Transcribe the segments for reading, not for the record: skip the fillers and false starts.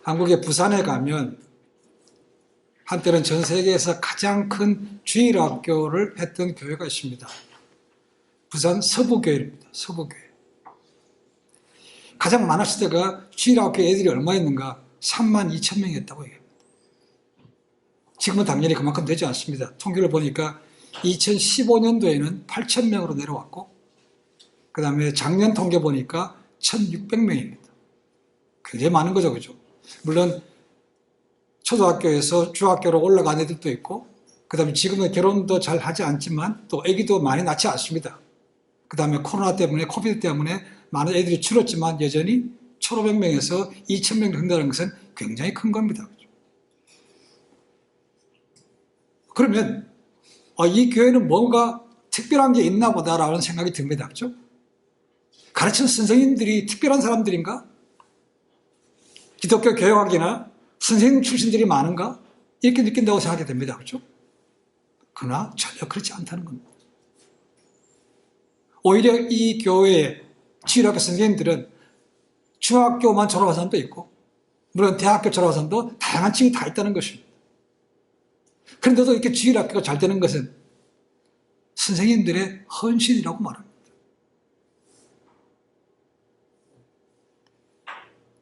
한국의 부산에 가면 한때는 전 세계에서 가장 큰 주일학교를 했던 교회가 있습니다. 부산 서부교회입니다. 서부교회. 가장 많았을 때가 주일학교 애들이 얼마 있는가? 32,000명이었다고 얘기합니다. 지금은 당연히 그만큼 되지 않습니다. 통계를 보니까 2015년도에는 8,000명으로 내려왔고, 그 다음에 작년 통계 보니까 1,600명입니다. 굉장히 많은 거죠, 그죠? 물론 초등학교에서 중학교로 올라간 애들도 있고, 그 다음에 지금은 결혼도 잘 하지 않지만 또 아기도 많이 낳지 않습니다. 그 다음에 코로나 때문에, 코비드 때문에 많은 애들이 줄었지만 여전히 1,500명에서 2,000명 된다는 것은 굉장히 큰 겁니다. 그러면 이 교회는 뭔가 특별한 게 있나 보다라는 생각이 듭니다. 그렇죠? 가르치는 선생님들이 특별한 사람들인가? 기독교 교역학이나 선생님 출신들이 많은가? 이렇게 느낀다고 생각이 됩니다. 그렇죠? 그러나 전혀 그렇지 않다는 겁니다. 오히려 이 교회의 주일학교 선생님들은 중학교만 졸업한 사람도 있고, 물론 대학교 졸업한 사람도 다양한 층이 다 있다는 것입니다. 그런데도 이렇게 주일학교가 잘 되는 것은 선생님들의 헌신이라고 말합니다.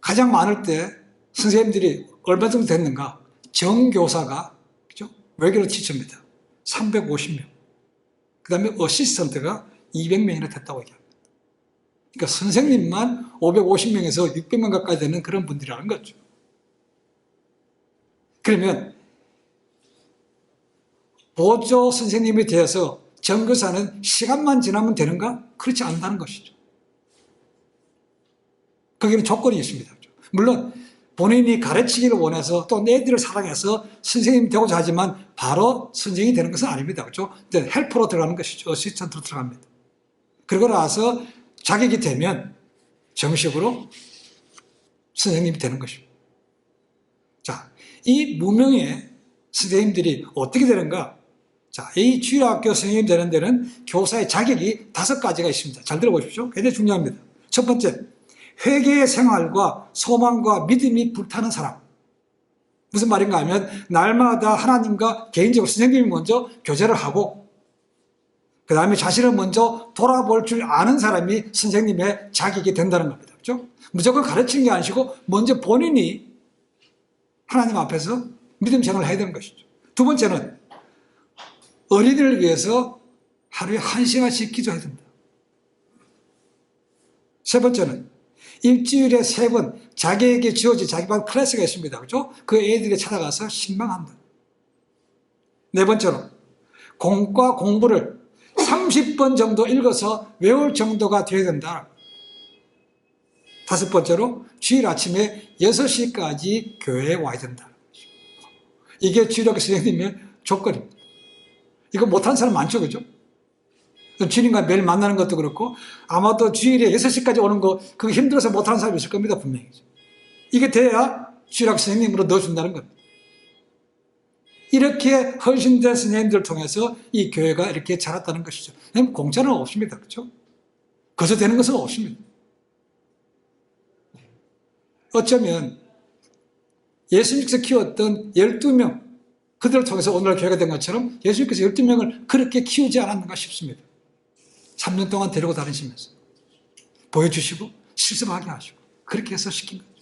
가장 많을 때 선생님들이 얼마 정도 됐는가? 정교사가, 그죠? 외교로 7,000입니다. 350명. 그 다음에 어시스턴트가 200명이나 됐다고 얘기합니다. 그러니까 선생님만 550명에서 600명 가까이 되는 그런 분들이라는 거죠. 그러면 보조 선생님이 되어서 정교사는 시간만 지나면 되는가? 그렇지 않다는 것이죠. 거기는 조건이 있습니다. 물론 본인이 가르치기를 원해서 또 애들을 사랑해서 선생님이 되고자 하지만 바로 선생님이 되는 것은 아닙니다. 그렇죠? 헬퍼로 들어가는 것이죠. 어시스턴트로 들어갑니다. 그러고 나서 자격이 되면 정식으로 선생님이 되는 것입니다. 자, 이 무명의 선생님들이 어떻게 되는가? 자, 이 주일학교 선생님 되는 데는 교사의 자격이 5가지가 있습니다. 잘 들어보십시오. 굉장히 중요합니다. 첫 번째, 회개의 생활과 소망과 믿음이 불타는 사람. 무슨 말인가 하면 날마다 하나님과 개인적으로 선생님이 먼저 교제를 하고 그 다음에 자신을 먼저 돌아볼 줄 아는 사람이 선생님의 자격이 된다는 겁니다. 그렇죠? 무조건 가르치는 게 아니고 먼저 본인이 하나님 앞에서 믿음 생활을 해야 되는 것이죠. 두 번째는 어린이를 위해서 하루에 1시간씩 기도해야 됩니다. 세 번째는 일주일에 3번 자기에게 주어진 자기반 클래스가 있습니다. 그렇죠? 그 애들이 찾아가서 신방한다. 네 번째로 공과 공부를 30번 정도 읽어서 외울 정도가 되어야 된다. 다섯 번째로 주일 아침에 6시까지 교회에 와야 된다. 이게 주일학교 선생님의 조건입니다. 이거 못한 사람 많죠, 그죠? 주님과 매일 만나는 것도 그렇고 아마도 주일에 6시까지 오는 거 그거 힘들어서 못하는 사람이 있을 겁니다. 분명히. 이게 돼야 주일학교 선생님으로 넣어준다는 겁니다. 이렇게 헌신된 선생님들을 통해서 이 교회가 이렇게 자랐다는 것이죠. 공짜는 없습니다. 그렇죠? 거기서 되는 것은 없습니다. 어쩌면 예수님께서 키웠던 12명 그들을 통해서 오늘날 교회가 된 것처럼 예수님께서 12명을 그렇게 키우지 않았는가 싶습니다. 3년 동안 데리고 다니시면서 보여주시고 실습하게 하시고 그렇게 해서 시킨 거죠.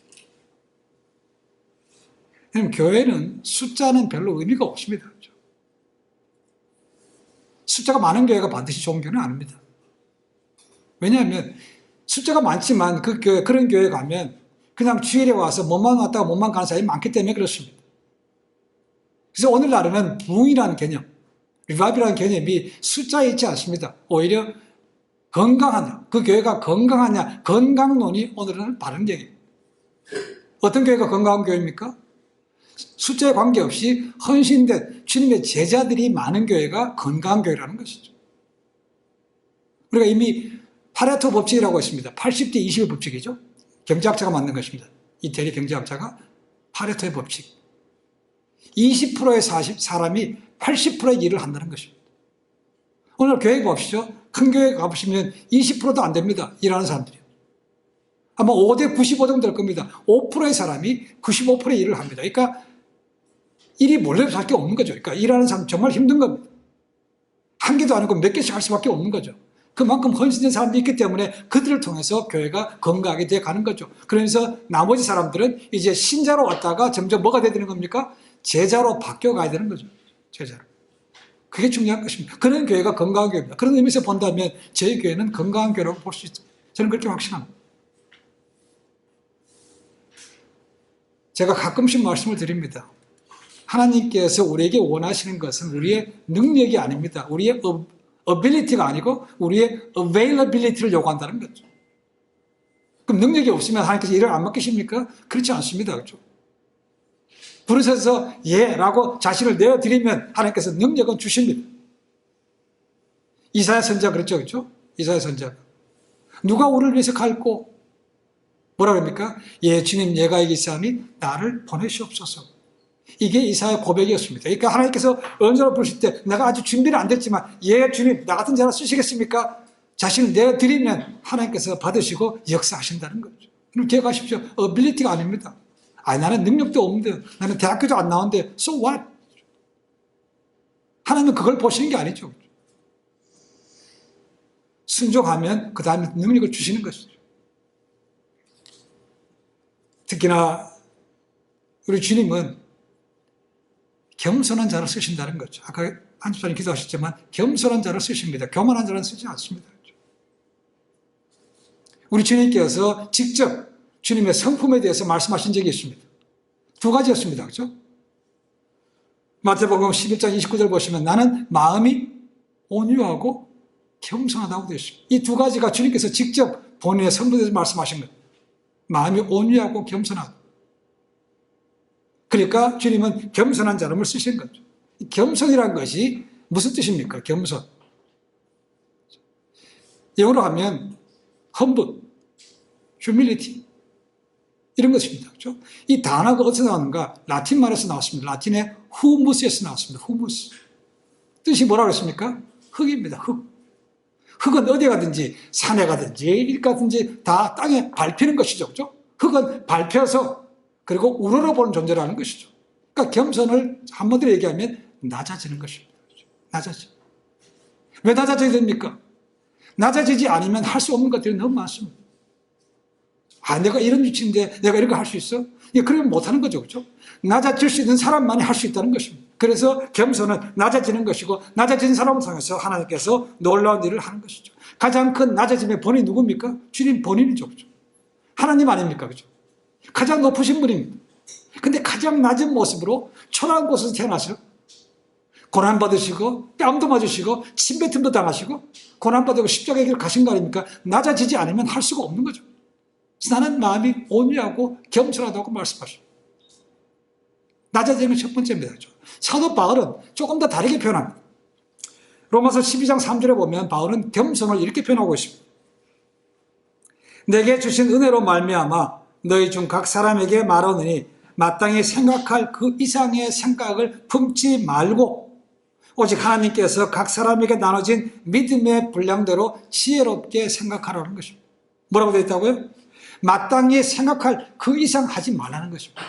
교회는 숫자는 별로 의미가 없습니다. 숫자가 많은 교회가 반드시 좋은 교회는 아닙니다. 왜냐하면 숫자가 많지만 그런 교회에 가면 그냥 주일에 와서 몸만 왔다가 몸만 가는 사람이 많기 때문에 그렇습니다. 그래서 오늘날에는 부흥이라는 개념, 리바이브라는 개념이 숫자에 있지 않습니다. 오히려 건강하냐, 그 교회가 건강하냐, 건강론이 오늘은 바른 얘기입니다. 어떤 교회가 건강한 교회입니까? 숫자에 관계없이 헌신된 주님의 제자들이 많은 교회가 건강한 교회라는 것이죠. 우리가 이미 파레토 법칙이라고 있습니다. 80대 20의 법칙이죠. 경제학자가 만든 것입니다. 이태리 경제학자가 파레토의 법칙. 20%의 사람이 80%의 일을 한다는 것입니다. 오늘 교회 보십시오. 큰 교회 가보시면 20%도 안 됩니다. 일하는 사람들이. 아마 5대 95 정도 될 겁니다. 5%의 사람이 95%의 일을 합니다. 그러니까 일이 몰래 할 게 없는 거죠. 그러니까 일하는 사람 정말 힘든 겁니다. 한 개도 아니고 몇 개씩 할 수밖에 없는 거죠. 그만큼 헌신된 사람들이 있기 때문에 그들을 통해서 교회가 건강하게 돼 가는 거죠. 그러면서 나머지 사람들은 이제 신자로 왔다가 점점 뭐가 돼야 되는 겁니까? 제자로 바뀌어 가야 되는 거죠. 제자로. 그게 중요한 것입니다. 그런 교회가 건강한 교회입니다. 그런 의미에서 본다면 저희 교회는 건강한 교회라고 볼 수 있습니다. 저는 그렇게 확신합니다. 제가 가끔씩 말씀을 드립니다. 하나님께서 우리에게 원하시는 것은 우리의 능력이 아닙니다. 우리의 ability가 아니고 우리의 availability를 요구한다는 거죠. 그럼 능력이 없으면 하나님께서 일을 안 맡기십니까? 그렇지 않습니다. 그렇죠? 부르셔서 예라고 자신을 내어드리면 하나님께서 능력은 주십니다. 이사야 선지자 그랬죠. 그렇죠? 이사야 선지자. 누가 우리를 위해서 갈고 뭐라 그럽니까? 예 주님 예가 이기사니 나를 보내시옵소서. 이게 이사야 고백이었습니다. 그러니까 하나님께서 언제나 부르실 때 내가 아직 준비는 안 됐지만 예 주님 나 같은 자를 쓰시겠습니까? 자신을 내어드리면 하나님께서 받으시고 역사하신다는 거죠. 그럼 기억하십시오. 어빌리티가 아닙니다. 나는 능력도 없는데 나는 대학교도 안 나왔는데 so what? 하나님은 그걸 보시는 게 아니죠. 순종하면 그 다음에 능력을 주시는 것이죠. 특히나 우리 주님은 겸손한 자를 쓰신다는 거죠. 아까 한 집사님 기도하셨지만 겸손한 자를 쓰십니다. 교만한 자는 쓰지 않습니다. 우리 주님께서 직접 주님의 성품에 대해서 말씀하신 적이 있습니다. 두 가지였습니다. 그렇죠? 마태복음 11장 29절 보시면 나는 마음이 온유하고 겸손하다고 되어 있습니다. 이 두 가지가 주님께서 직접 본인의 성품에 대해서 말씀하신 거예요. 마음이 온유하고 겸손하다. 그러니까 주님은 겸손한 자름을 쓰신 거죠. 겸손이라는 것이 무슨 뜻입니까? 겸손. 영어로 하면 humble, humility 이런 것입니다. 그렇죠? 이 단어가 어디서 나오는가? 라틴 말에서 나왔습니다. 라틴의 humus에서 나왔습니다. humus. 뜻이 뭐라고 했습니까? 흙입니다. 흙. 흙은 어디 가든지 산에 가든지 일 가든지 다 땅에 밟히는 것이죠. 그렇죠? 흙은 밟혀서 그리고 우러러보는 존재라는 것이죠. 그러니까 겸손을 한마디로 얘기하면 낮아지는 것입니다. 낮아져. 왜 낮아져야 됩니까? 낮아지지 않으면 할 수 없는 것들이 너무 많습니다. 내가 이런 위치인데 내가 이런 거 할 수 있어? 그러면 못하는 거죠. 그렇죠? 낮아질 수 있는 사람만이 할 수 있다는 것입니다. 그래서 겸손은 낮아지는 것이고 낮아진 사람을 통해서 하나님께서 놀라운 일을 하는 것이죠. 가장 큰 낮아짐의 본인이 누굽니까? 주님 본인이죠. 그렇죠? 하나님 아닙니까? 그렇죠? 가장 높으신 분입니다. 근데 가장 낮은 모습으로 초라한 곳에서 태어나서 고난받으시고 뺨도 맞으시고 침뱉음도 당하시고 고난받고 십자가의 길을 가신 거 아닙니까? 낮아지지 않으면 할 수가 없는 거죠. 그래서 나는 마음이 온유하고 겸손하다고 말씀하십니다. 낮아지는 게 첫 번째입니다. 사도 바울은 조금 더 다르게 표현합니다. 로마서 12장 3절에 보면 바울은 겸손을 이렇게 표현하고 있습니다. 내게 주신 은혜로 말미암아 너희 중 각 사람에게 말하느니 마땅히 생각할 그 이상의 생각을 품지 말고 오직 하나님께서 각 사람에게 나눠진 믿음의 분량대로 지혜롭게 생각하라는 것입니다. 뭐라고 되어 있다고요? 마땅히 생각할 그 이상 하지 말라는 것입니다.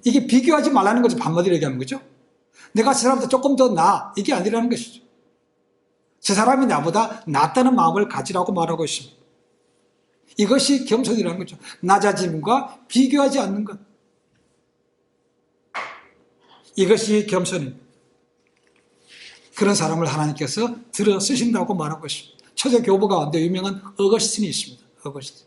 이게 비교하지 말라는 거죠. 반마디로 얘기하는 거죠. 내가 저 사람보다 조금 더 나아 이게 아니라는 것이죠. 저 사람이 나보다 낫다는 마음을 가지라고 말하고 있습니다. 이것이 겸손이라는 거죠. 낮아짐과 비교하지 않는 것. 이것이 겸손입니다. 그런 사람을 하나님께서 들어 쓰신다고 말하고 있습니다. 초대 교부 가운데 유명한 어거스틴이 있습니다. 어거스틴.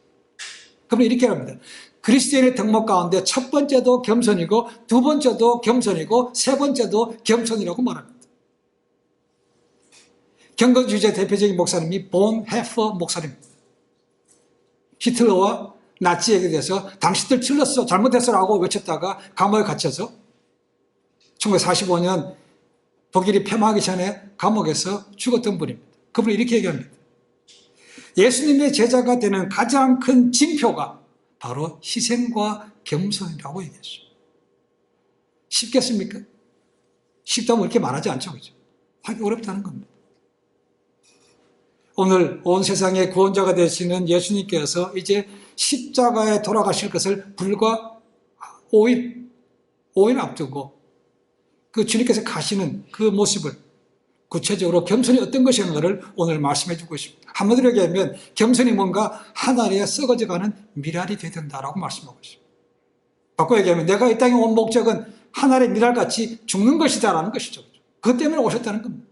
그러면 이렇게 합니다. 그리스도인의 덕목 가운데 첫 번째도 겸손이고 두 번째도 겸손이고 세 번째도 겸손이라고 말합니다. 경건주의자 대표적인 목사님이 본 헤퍼 목사님입니다. 히틀러와 나치에게 대해서 당신들 틀렸어 잘못했어라고 외쳤다가 감옥에 갇혀서 1945년 독일이 폐망하기 전에 감옥에서 죽었던 분입니다. 그분이 이렇게 얘기합니다. 예수님의 제자가 되는 가장 큰 징표가 바로 희생과 겸손이라고 얘기했어요. 쉽겠습니까? 쉽다면 이렇게 말하지 않죠. 그죠? 하기 어렵다는 겁니다. 오늘 온 세상의 구원자가 되시는 예수님께서 이제 십자가에 돌아가실 것을 불과 5일 앞두고 그 주님께서 가시는 그 모습을 구체적으로 겸손이 어떤 것인가를 오늘 말씀해 주고 있습니다. 한마디로 얘기하면 겸손이 뭔가 하늘에 썩어져가는 미랄이 되어야 된다라고 말씀하고 있습니다. 바꿔 얘기하면 내가 이 땅에 온 목적은 하늘의 미랄같이 죽는 것이다라는 것이죠. 그것 때문에 오셨다는 겁니다.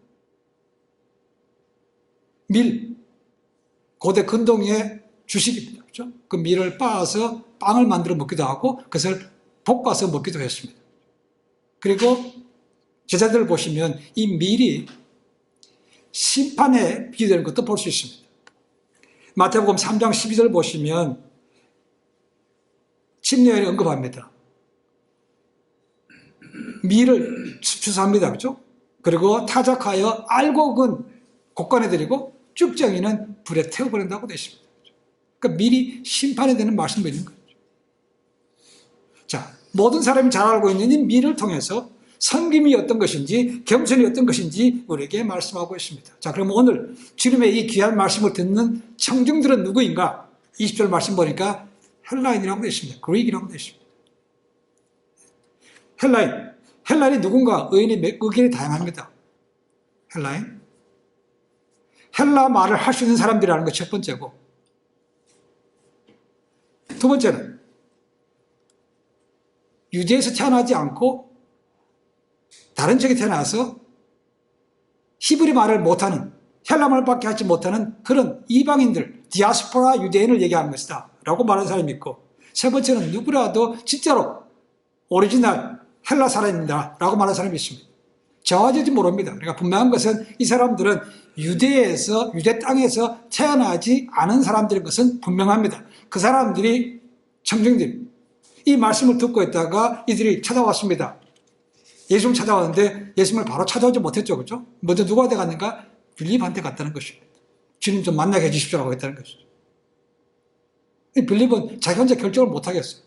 밀, 고대 근동의 주식입니다. 그렇죠? 그 밀을 빻아서 빵을 만들어 먹기도 하고 그것을 볶아서 먹기도 했습니다. 그리고 제자들을 보시면 이 밀이 심판에 비유되는 것도 볼 수 있습니다. 마태복음 3장 12절 보시면 침례를 언급합니다. 밀을 추수합니다. 그렇죠? 그리고 타작하여 알곡은 곡간에 들이고 쭉정이는 불에 태워버린다고 되어 있습니다. 그러니까 밀이 심판에 대는 말씀도 있는 거죠. 자, 모든 사람이 잘 알고 있는 이 밀을 통해서 섬김이 어떤 것인지 겸손이 어떤 것인지 우리에게 말씀하고 있습니다. 자, 그럼 오늘 주님의 이 귀한 말씀을 듣는 청중들은 누구인가? 20절 말씀 보니까 헬라인이라고 되어 있습니다. 그릭이라고 되어 있습니다. 헬라인이 누군가? 의견이 다양합니다. 헬라 말을 할 수 있는 사람들이라는 것 첫 번째고, 두 번째는 유대에서 태어나지 않고 다른 지역에 태어나서 히브리 말을 못하는, 헬라 말밖에 하지 못하는 그런 이방인들, 디아스포라 유대인을 얘기하는 것이다 라고 말하는 사람이 있고, 세 번째는 누구라도 진짜로 오리지널 헬라 사람입니다 라고 말하는 사람이 있습니다. 저하질지 모릅니다. 그러니까 분명한 것은 이 사람들은 유대 땅에서 태어나지 않은 사람들인 것은 분명합니다. 그 사람들이 청중들, 이 말씀을 듣고 있다가 이들이 찾아왔습니다. 예수님 찾아왔는데 예수님을 바로 찾아오지 못했죠. 그렇죠? 먼저 누구한테 갔는가? 빌립한테 갔다는 것입니다. 주님 좀 만나게 해주십시오라고 했다는 것이죠. 이 빌립은 자기 혼자 결정을 못하겠어요.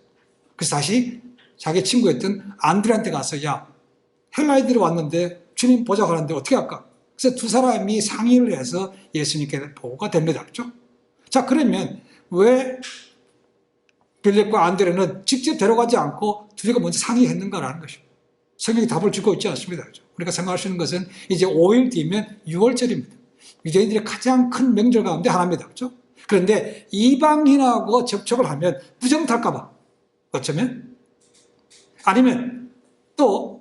그래서 다시 자기 친구였던 안드레한테 가서, 야, 헬라인들이 왔는데 주님 보자고 하는데 어떻게 할까? 그래서 두 사람이 상의를 해서 예수님께 보고가 됩니다. 그렇죠? 자, 그러면 왜 빌립과 안드레는 직접 데려가지 않고 둘이가 먼저 상의했는가라는 것입니다. 성경이 답을 주고 있지 않습니다. 그렇죠? 우리가 생각할 수 있는 것은 이제 5일 뒤면 6월절입니다. 유대인들의 가장 큰 명절 가운데 하나입니다. 그렇죠? 그런데 이방인하고 접촉을 하면 부정 탈까봐, 어쩌면 아니면 또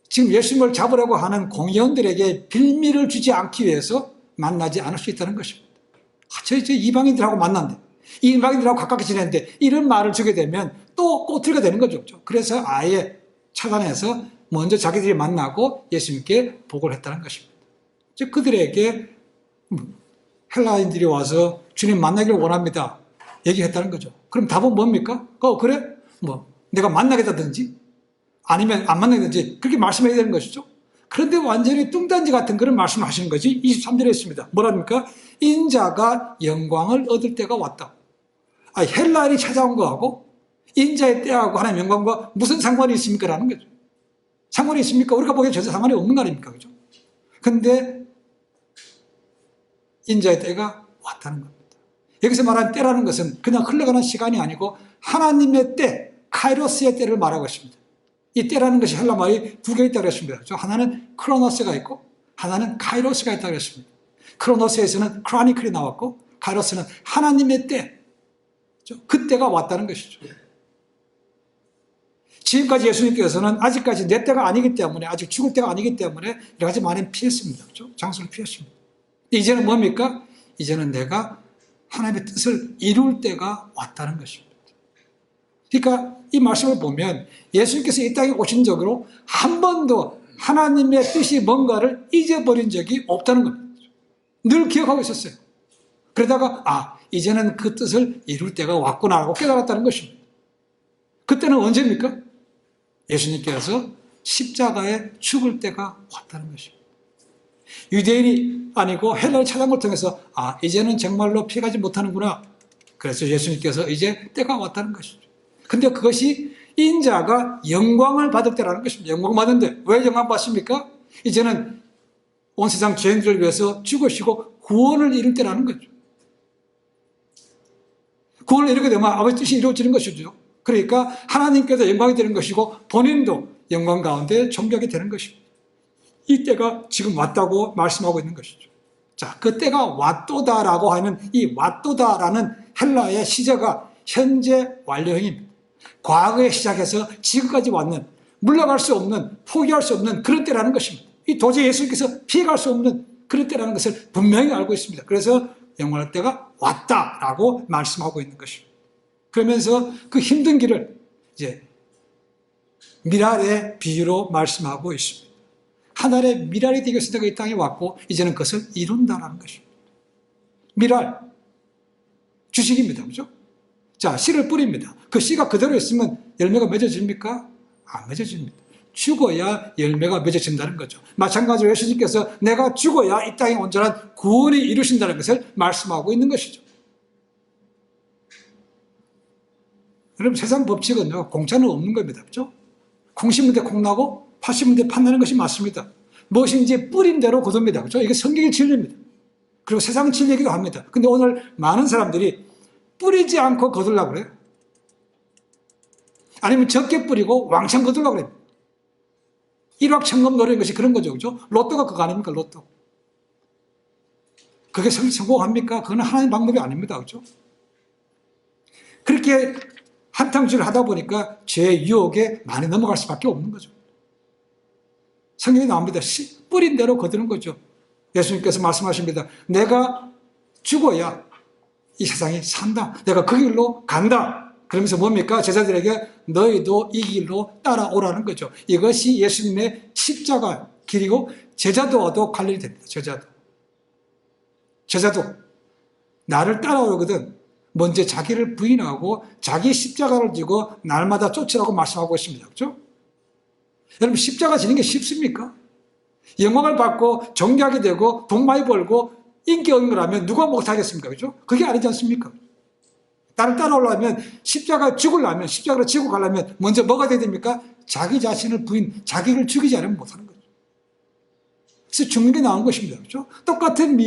지금 예수님을 잡으려고 하는 공의원들에게 빌미를 주지 않기 위해서 만나지 않을 수 있다는 것입니다. 저 이방인들하고 만난대, 이 이방인들하고 가깝게 지내는데 이런 말을 주게 되면 또 꼬투리가 되는 거죠. 그래서 아예 차단해서 먼저 자기들이 만나고 예수님께 보고를 했다는 것입니다. 즉 그들에게 헬라인들이 와서 주님 만나기를 원합니다 얘기했다는 거죠. 그럼 답은 뭡니까? 그래? 내가 만나겠다든지 아니면 안 만나겠다든지 그렇게 말씀해야 되는 것이죠. 그런데 완전히 뚱딴지 같은 그런 말씀을 하시는 거지. 23절에 있습니다. 뭐랍니까? 인자가 영광을 얻을 때가 왔다. 헬라인이 찾아온 거하고 인자의 때하고 하나님의 영광과 무슨 상관이 있습니까? 라는 거죠. 상관이 있습니까? 우리가 보기에 전혀 상관이 없는 거 아닙니까? 그죠? 근데 인자의 때가 왔다는 겁니다. 여기서 말하는 때라는 것은 그냥 흘러가는 시간이 아니고 하나님의 때, 카이로스의 때를 말하고 있습니다. 이 때라는 것이 헬라 말이 두 개 있다고 했습니다. 하나는 크로노스가 있고 하나는 카이로스가 있다고 했습니다. 크로노스에서는 크로니클이 나왔고 카이로스는 하나님의 때, 그 때가 왔다는 것이죠. 지금까지 예수님께서는 아직까지 내 때가 아니기 때문에, 아직 죽을 때가 아니기 때문에 여러 가지 말은 피했습니다. 그렇죠? 장소를 피했습니다. 이제는 뭡니까? 이제는 내가 하나님의 뜻을 이룰 때가 왔다는 것입니다. 그러니까 이 말씀을 보면 예수님께서 이 땅에 오신 적으로 한 번도 하나님의 뜻이 뭔가를 잊어버린 적이 없다는 겁니다. 늘 기억하고 있었어요. 그러다가 이제는 그 뜻을 이룰 때가 왔구나 하고 깨달았다는 것입니다. 그때는 언제입니까? 예수님께서 십자가에 죽을 때가 왔다는 것입니다. 유대인이 아니고 헬라를 찾아온 걸 통해서 이제는 정말로 피하지 못하는구나. 그래서 예수님께서 이제 때가 왔다는 것이죠. 근데 그것이 인자가 영광을 받을 때라는 것입니다. 영광 받는데 왜 영광 받습니까? 이제는 온 세상 죄인들을 위해서 죽으시고 구원을 이룰 때라는 거죠. 구원을 이루게 되면 아버지 뜻이 이루어지는 것이죠. 그러니까 하나님께서 영광이 되는 것이고 본인도 영광 가운데 존귀하게 되는 것입니다. 이 때가 지금 왔다고 말씀하고 있는 것이죠. 자, 그 때가 왔도다라고 하는 이 왔도다라는 헬라의 시제가 현재 완료형입니다. 과거에 시작해서 지금까지 왔는, 물러갈 수 없는, 포기할 수 없는 그런 때라는 것입니다. 이 도저히 예수님께서 피해갈 수 없는 그런 때라는 것을 분명히 알고 있습니다. 그래서 영원할 때가 왔다라고 말씀하고 있는 것입니다. 그러면서 그 힘든 길을 이제 미랄의 비유로 말씀하고 있습니다. 하늘의 미랄이 되겠을 때가 이 땅에 왔고 이제는 그것을 이룬다는 것입니다. 미랄, 주식입니다. 그렇죠? 자, 씨를 뿌립니다. 그 씨가 그대로 있으면 열매가 맺어집니까? 안 맺어집니다. 죽어야 열매가 맺어진다는 거죠. 마찬가지로 예수님께서 내가 죽어야 이 땅에 온전한 구원이 이루신다는 것을 말씀하고 있는 것이죠. 여러분, 세상 법칙은요, 공짜는 없는 겁니다. 그렇죠? 콩 심은 데 콩 나고 팥 심은 데 팥 나는 것이 맞습니다. 무엇인지 뿌린 대로 거둡니다. 그렇죠? 이게 성경의 진리입니다. 그리고 세상 진리이기도 합니다. 근데 오늘 많은 사람들이 뿌리지 않고 거두려고 그래요. 아니면 적게 뿌리고 왕창 거두려고 그래요. 일확천금 노리는 것이 그런 거죠. 그죠? 로또가 그거 아닙니까? 로또. 그게 성공합니까? 그건 하나님 방법이 아닙니다. 그죠? 그렇게 한탕질을 하다 보니까 죄의 유혹에 많이 넘어갈 수밖에 없는 거죠. 성경에 나옵니다. 뿌린 대로 거두는 거죠. 예수님께서 말씀하십니다. 내가 죽어야 이 세상이 산다. 내가 그 길로 간다. 그러면서 뭡니까? 제자들에게 너희도 이 길로 따라오라는 거죠. 이것이 예수님의 십자가 길이고 제자도 와도 관련이 됩니다. 제자도 나를 따라오거든 먼저 자기를 부인하고 자기 십자가를 지고 날마다 쫓으라고 말씀하고 있습니다. 그렇죠? 여러분, 십자가 지는 게 쉽습니까? 영광을 받고 존귀하게 되고 돈 많이 벌고 인기 얻는 거라면 누가 못하겠습니까? 그렇죠? 그게 아니지 않습니까? 나를 따라오려면 십자가 죽으려면 십자가를 지고 가려면 먼저 뭐가 돼야 됩니까? 자기 자신을 자기를 죽이지 않으면 못하는 거죠. 그래서 죽는 게 나온 것입니다. 그렇죠? 똑같은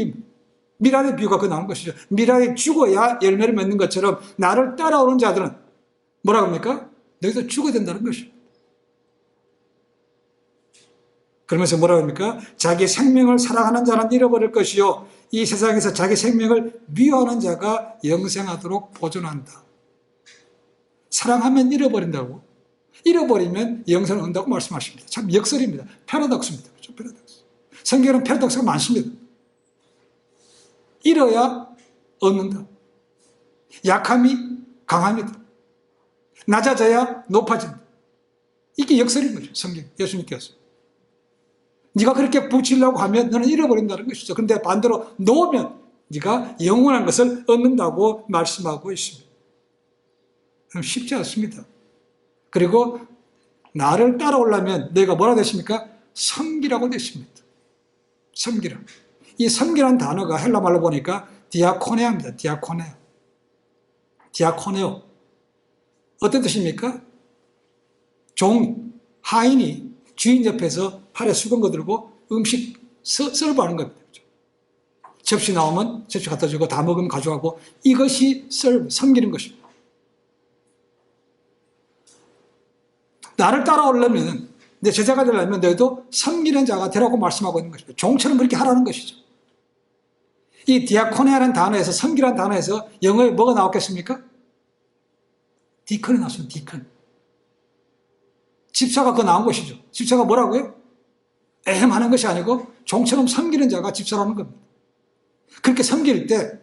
미랄의 비유가 그 나온 것이죠. 미랄이 죽어야 열매를 맺는 것처럼 나를 따라오는 자들은 뭐라고 합니까? 너희도 죽어야 된다는 것이죠. 그러면서 뭐라고 합니까? 자기 생명을 사랑하는 자는 잃어버릴 것이요 이 세상에서 자기 생명을 미워하는 자가 영생하도록 보존한다. 사랑하면 잃어버린다고, 잃어버리면 영생을 얻는다고 말씀하십니다. 참 역설입니다. 패러독스입니다. 그렇죠? 패러독스. 성경에는 패러독스가 많습니다. 잃어야 얻는다. 약함이 강합니다. 낮아져야 높아진다. 이게 역설인 거죠. 성경, 예수님께서. 네가 그렇게 붙이려고 하면 너는 잃어버린다는 것이죠. 그런데 반대로 놓으면 네가 영원한 것을 얻는다고 말씀하고 있습니다. 그럼 쉽지 않습니다. 그리고 나를 따라오려면 내가 뭐라 되십니까? 섬기라고 되십니다. 섬기라. 이 섬기라는 단어가 헬라 말로 보니까 디아코네아입니다. 디아코네오. 어떤 뜻입니까? 하인이 주인 옆에서 팔에 수건 거들고 음식 서브하는 겁니다. 접시 나오면 접시 갖다 주고 다 먹으면 가져가고 이것이 섬기는 것입니다. 나를 따라오려면 내 제자가 되려면 너희도 섬기는 자가 되라고 말씀하고 있는 것입니다. 종처럼 그렇게 하라는 것이죠. 이 디아코네라는 단어에서 섬기라는 단어에서 영어에 뭐가 나왔겠습니까? 디컨이 나왔습니다. 디컨. 집사가 그거 나온 것이죠. 집사가 뭐라고요? 하는 것이 아니고 종처럼 섬기는 자가 집사라는 겁니다. 그렇게 섬길 때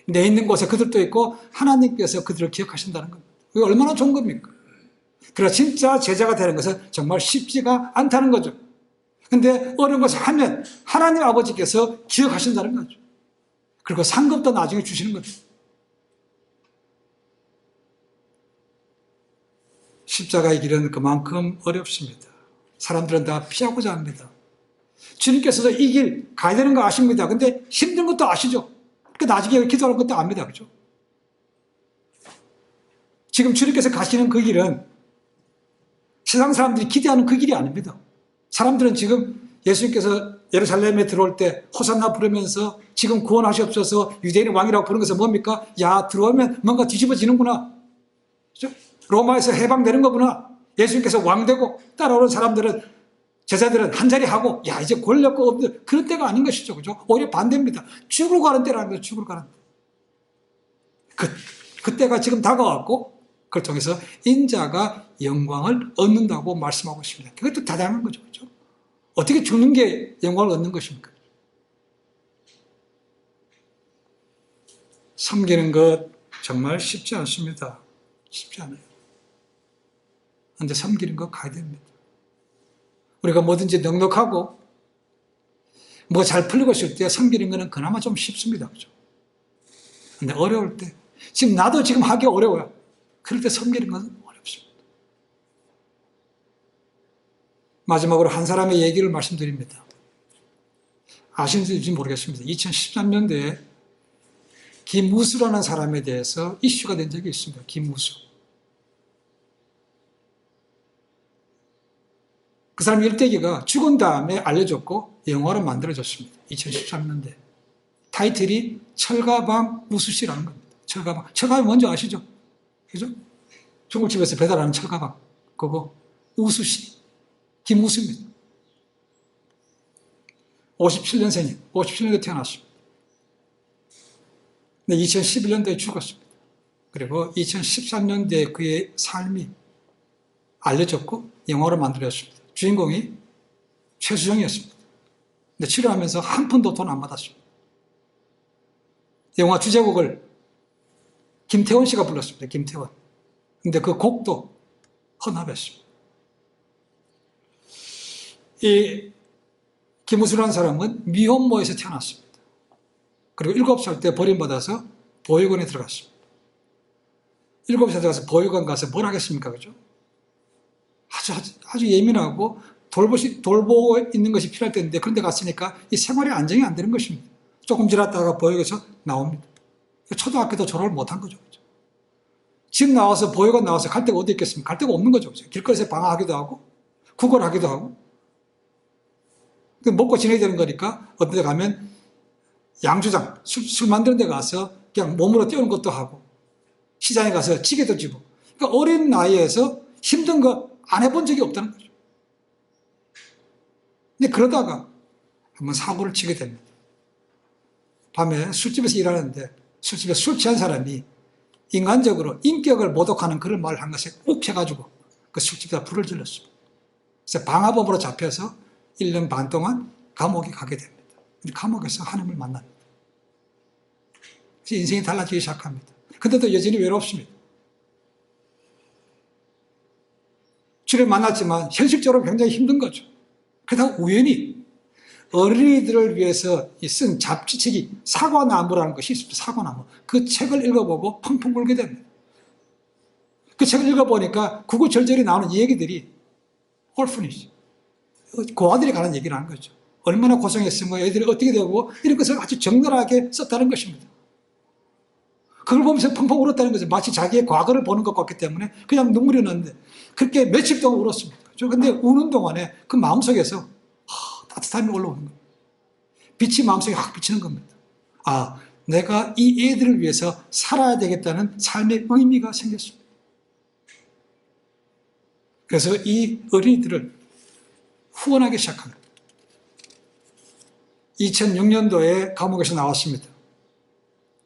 내 있는 곳에 그들도 있고 하나님께서 그들을 기억하신다는 겁니다. 이게 얼마나 좋은 겁니까? 그러나 진짜 제자가 되는 것은 정말 쉽지가 않다는 거죠. 그런데 어려운 것을 하면 하나님 아버지께서 기억하신다는 거죠. 그리고 상급도 나중에 주시는 거죠. 십자가의 길은 그만큼 어렵습니다. 사람들은 다 피하고자 합니다. 주님께서도 이 길 가야 되는 거 아십니다. 근데 힘든 것도 아시죠? 그러니까 나중에 기도하는 것도 압니다. 그렇죠? 지금 주님께서 가시는 그 길은 세상 사람들이 기대하는 그 길이 아닙니다. 사람들은 지금 예수님께서 예루살렘에 들어올 때 호산나 부르면서 지금 구원하시옵소서 유대인의 왕이라고 부르는 것은 뭡니까? 야, 들어오면 뭔가 뒤집어지는구나. 그렇죠? 로마에서 해방되는 거구나. 예수님께서 왕되고 따라오는 사람들은, 제자들은 한자리 하고, 야, 이제 권력과 없는 그런 때가 아닌 것이죠. 그죠? 오히려 반대입니다. 죽으러 가는 때라는 거죠. 죽으러 가는 때. 그때가 지금 다가왔고, 그걸 통해서 인자가 영광을 얻는다고 말씀하고 있습니다. 그것도 대단한 거죠. 그죠? 어떻게 죽는 게 영광을 얻는 것입니까? 섬기는 것 정말 쉽지 않습니다. 쉽지 않아요. 그런데 섬기는 것 가야 됩니다. 우리가 뭐든지 넉넉하고 뭐 잘 풀리고 있을 때 섬기는 것은 그나마 좀 쉽습니다. 그죠? 근데 어려울 때, 지금 나도 지금 하기 어려워요. 그럴 때 섬기는 것은 어렵습니다. 마지막으로 한 사람의 얘기를 말씀드립니다. 아시는지 모르겠습니다. 2013년도에 김우수라는 사람에 대해서 이슈가 된 적이 있습니다. 김우수. 그 사람 일대기가 죽은 다음에 알려졌고 영화로 만들어졌습니다. 2013년도에. 타이틀이 철가방 우수씨라는 겁니다. 철가방. 철가방 뭔지 아시죠? 그죠? 중국집에서 배달하는 철가방. 그거 우수씨. 김우수입니다. 57년생이에요. 57년도에 태어났습니다. 근데 2011년도에 죽었습니다. 그리고 2013년도에 그의 삶이 알려졌고 영화로 만들어졌습니다. 주인공이 최수정이었습니다. 근데 출연하면서 한 푼도 돈 안 받았습니다. 영화 주제곡을 김태원 씨가 불렀습니다. 김태원. 근데 그 곡도 헌합했습니다. 이 김우수라는 사람은 미혼모에서 태어났습니다. 그리고 7살 때 버림받아서 보육원에 들어갔습니다. 7살 들어가서 보육원 가서 뭘 하겠습니까? 그죠? 아주 예민하고 돌보고 있는 것이 필요할 때인데 그런 데 갔으니까 이 생활이 안정이 안 되는 것입니다. 조금 지났다가 보육원에서 나옵니다. 초등학교도 졸업을 못한 거죠. 집 나와서 보육원 나와서 갈 데가 어디 있겠습니까? 갈 데가 없는 거죠. 길거리에서 방황하기도 하고 구걸하기도 하고 먹고 지내야 되는 거니까 어떤 데 가면 양주장, 술 만드는 데 가서 그냥 몸으로 뛰는 것도 하고 시장에 가서 찌개도 지고 그러니까 어린 나이에서 힘든 거 안 해본 적이 없다는 거죠. 근데 그러다가 한번 사고를 치게 됩니다. 밤에 술집에서 일하는데 술집에 술 취한 사람이 인간적으로 인격을 모독하는 그런 말을 한 것에 욱해가지고 그 술집에다 불을 질렀습니다. 그래서 방화범으로 잡혀서 1년 반 동안 감옥에 가게 됩니다. 감옥에서 하나님을 만납니다. 그래서 인생이 달라지기 시작합니다. 근데도 여전히 외롭습니다. 주를 만났지만 현실적으로 굉장히 힘든 거죠. 그러다가 우연히 어린이들을 위해서 쓴 잡지책이 사과나무라는 것이 있습니다. 사과나무. 그 책을 읽어보고 펑펑 울게 됩니다. 그 책을 읽어보니까 구구절절히 나오는 얘기들이 orphanage, 고아들이 가는 얘기를 하는 거죠. 얼마나 고생했으면 애들이 어떻게 되고 이런 것을 아주 적나라하게 썼다는 것입니다. 그걸 보면서 펑펑 울었다는 거죠. 마치 자기의 과거를 보는 것 같기 때문에 그냥 눈물이 났는데 그렇게 며칠 동안 울었습니다. 그런데 우는 동안에 그 마음속에서 따뜻함이 올라오는 겁니다. 빛이 마음속에 확 비치는 겁니다. 아, 내가 이 애들을 위해서 살아야 되겠다는 삶의 의미가 생겼습니다. 그래서 이 어린이들을 후원하기 시작합니다. 2006년도에 감옥에서 나왔습니다.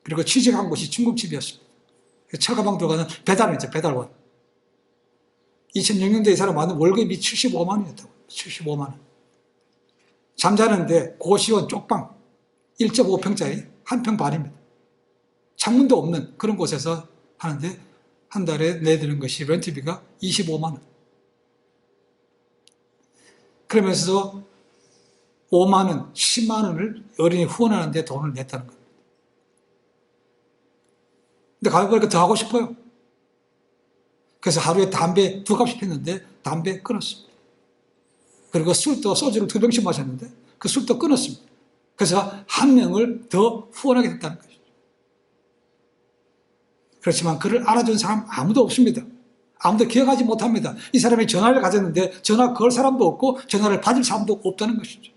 그리고 취직한 곳이 중국집이었습니다. 철가방 들어가는 배달원이죠, 배달원. 2006년도에 이 사람 받는 월급이 75만 원이었다고. 75만 원. 잠자는데 고시원 쪽방 1.5평짜리 한 평 반입니다. 창문도 없는 그런 곳에서 하는데 한 달에 내드는 것이 렌트비가 25만 원. 그러면서 5만 원, 10만 원을 어린이 후원하는데 돈을 냈다는 겁니다. 근데 가보니까 더 하고 싶어요. 그래서 하루에 담배 2갑씩 폈는데 담배 끊었습니다. 그리고 술도 소주를 2병씩 마셨는데 그 술도 끊었습니다. 그래서 한 명을 더 후원하게 됐다는 것이죠. 그렇지만 그를 알아준 사람 아무도 없습니다. 아무도 기억하지 못합니다. 이 사람이 전화를 가졌는데 전화 걸 사람도 없고 전화를 받을 사람도 없다는 것이죠.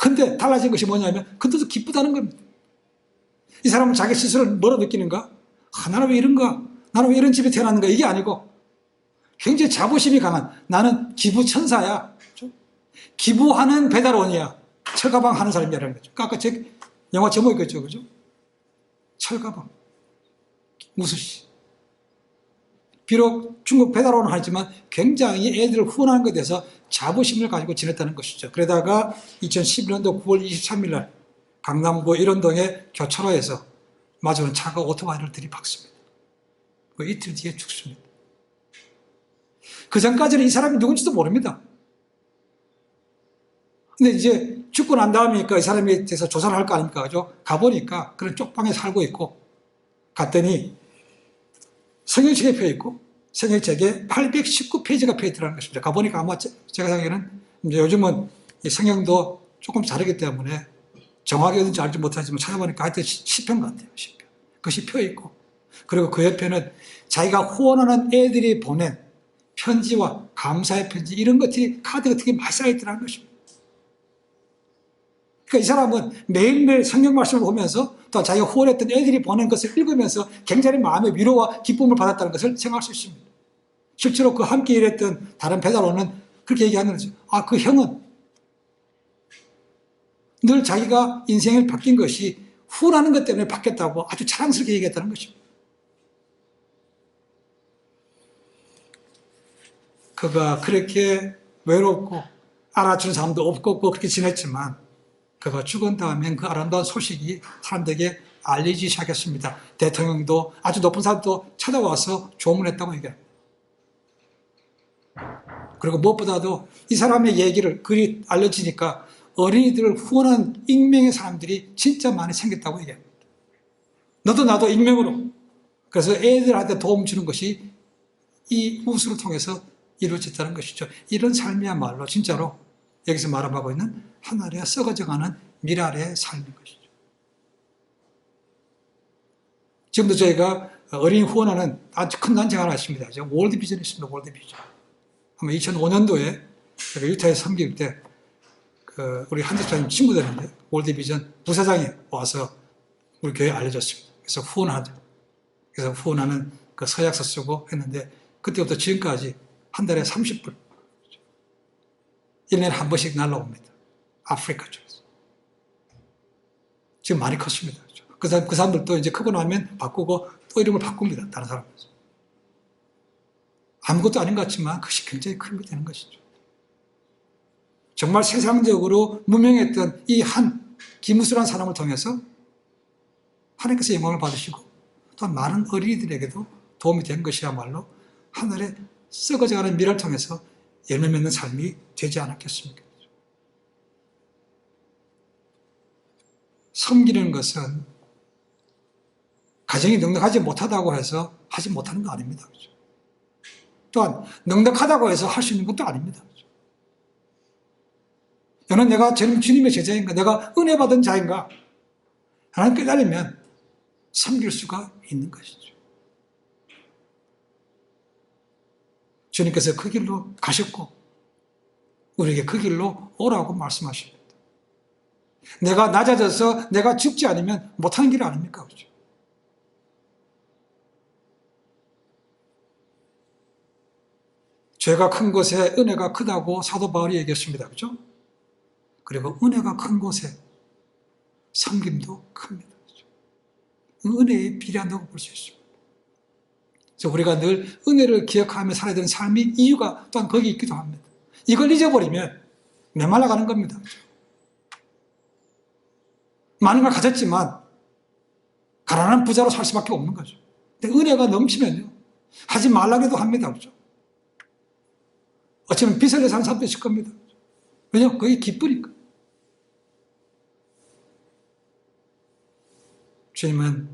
근데 달라진 것이 뭐냐면 그것도 기쁘다는 겁니다. 이 사람은 자기 스스로를 뭐로 느끼는가? 나는 왜 이런가? 나는 왜 이런 집에 태어났는가? 이게 아니고 굉장히 자부심이 강한, 나는 기부천사야. 기부하는 배달원이야. 철가방 하는 사람이라는 거죠. 아까 제 영화 제목이 그죠, 그죠? 철가방. 무수시. 비록 중국 배달원은 하지만 굉장히 애들을 후원하는 것에 대해서 자부심을 가지고 지냈다는 것이죠. 그러다가 2011년도 9월 23일 날 강남구 일원동의 교차로에서 마주오는 차가 오토바이를 들이박습니다. 그 이틀 뒤에 죽습니다. 그 전까지는 이 사람이 누군지도 모릅니다. 근데 이제 죽고 난 다음이니까 이 사람에 대해서 조사를 할 거 아닙니까? 그죠? 가보니까 그런 쪽방에 살고 있고, 갔더니 성형책에 펴 있고, 성형책에 819페이지가 펴 있더라는 것입니다. 가보니까 아마 제가 생각에는 이제 요즘은 이 성형도 조금 다르기 때문에 정확히 어딘지 알지 못하지만 찾아보니까 하여튼 10편 같아요. 10편. 그것이 펴 있고, 그리고 그 옆에는 자기가 후원하는 애들이 보낸 편지와 감사의 편지, 이런 것들이, 카드가 되게 많이 쌓여있더라는 것입니다. 그러니까 이 사람은 매일매일 성경 말씀을 보면서 또 자기가 후원했던 애들이 보낸 것을 읽으면서 굉장히 마음의 위로와 기쁨을 받았다는 것을 생각할 수 있습니다. 실제로 그 함께 일했던 다른 배달원은 그렇게 얘기하는 거죠. 아, 그 형은 늘 자기가 인생을 바뀐 것이 후원하는 것 때문에 바뀌었다고 아주 자랑스럽게 얘기했다는 것입니다. 그가 그렇게 외롭고 알아주는 사람도 없고 그렇게 지냈지만 그가 죽은 다음엔 그 아름다운 소식이 사람들에게 알리기 시작했습니다. 대통령도 아주 높은 사람도 찾아와서 조문했다고 얘기합니다. 그리고 무엇보다도 이 사람의 얘기를 글이 알려지니까 어린이들을 후원한 익명의 사람들이 진짜 많이 생겼다고 얘기합니다. 너도 나도 익명으로. 그래서 애들한테 도움 주는 것이 이 우수를 통해서 이루어졌다는 것이죠. 이런 삶이야말로 진짜로 여기서 말하고 있는 하늘에 썩어져가는 미랄의 삶인 것이죠. 지금도 저희가 어린이 후원하는 아주 큰 단체가 하나 있습니다. 월드비전이 있습니다. 월드비전. 아마 2005년도에 제가 유타에서 섬길 때 우리 한덕사님 친구들인데 월드비전 부사장이 와서 우리 교회에 알려줬습니다. 그래서 후원하자. 그래서 후원하는 그 서약서 쓰고 했는데 그때부터 지금까지 한 달에 30불 1년에 한 번씩 날라옵니다. 아프리카 쪽에서. 지금 많이 컸습니다. 그 사람들도 이제 크고 나면 바꾸고 또 이름을 바꿉니다. 다른 사람에서. 아무것도 아닌 것 같지만 그것이 굉장히 큰 게 되는 것이죠. 정말 세상적으로 무명했던 이 한 김우수라는 사람을 통해서 하나님께서 영광을 받으시고 또 많은 어린이들에게도 도움이 된 것이야말로 하늘에 썩어져가는 미를 통해서 열매 맺는 삶이 되지 않았겠습니까? 섬기는 것은 가정이 넉넉하지 못하다고 해서 하지 못하는 거 아닙니다. 또한 넉넉하다고 해서 할 수 있는 것도 아닙니다. 저는 내가 주님의 제자인가, 내가 은혜 받은 자인가 하나님 깨달으면 섬길 수가 있는 것이죠. 주님께서 그 길로 가셨고 우리에게 그 길로 오라고 말씀하십니다. 내가 낮아져서 내가 죽지 않으면 못하는 길 아닙니까? 그렇죠? 죄가 큰 곳에 은혜가 크다고 사도 바울이 얘기했습니다. 그렇죠? 그리고 은혜가 큰 곳에 섬김도 큽니다. 그렇죠? 은혜에 비례한다고 볼 수 있습니다. 그래서 우리가 늘 은혜를 기억하며 살아야 되는 삶이 이유가 또한 거기 있기도 합니다. 이걸 잊어버리면 메말라가는 겁니다. 그렇죠? 많은 걸 가졌지만 가난한 부자로 살 수밖에 없는 거죠. 근데 은혜가 넘치면요 하지 말라고도 합니다. 그렇죠? 어쩌면 빚을 내서 사는 사람도 있을 겁니다. 왜냐하면 그게 기쁘니까. 주님은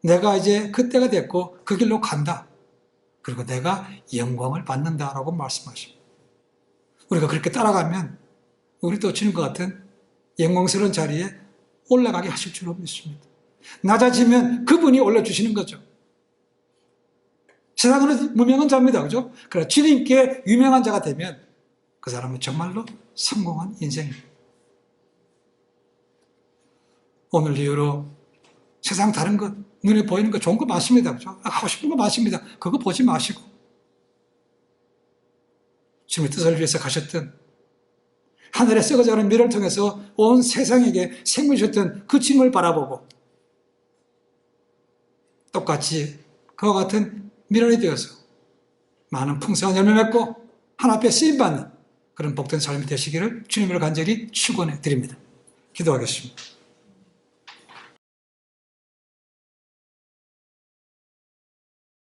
내가 이제 그때가 됐고 그 길로 간다. 그리고 내가 영광을 받는다라고 말씀하십니다. 우리가 그렇게 따라가면 우리도 주님과 같은 영광스러운 자리에 올라가게 하실 줄로 믿습니다. 낮아지면 그분이 올려주시는 거죠. 세상은 무명한 자입니다. 그죠? 그러나 주님께 유명한 자가 되면 그 사람은 정말로 성공한 인생입니다. 오늘 이후로 세상 다른 것, 눈에 보이는 거 좋은 거 많습니다. 그죠? 하고 싶은 거 많습니다. 그거 보지 마시고 주님의 뜻을 위해서 가셨던 하늘에 썩어져가는 미를 통해서 온 세상에게 생명 주셨던 그 주님을 바라보고 똑같이 그와 같은 미련이 되어서 많은 풍성한 열매 맺고 하나님 앞에 쓰임받는 그런 복된 삶이 되시기를 주님을 간절히 축원해 드립니다. 기도하겠습니다.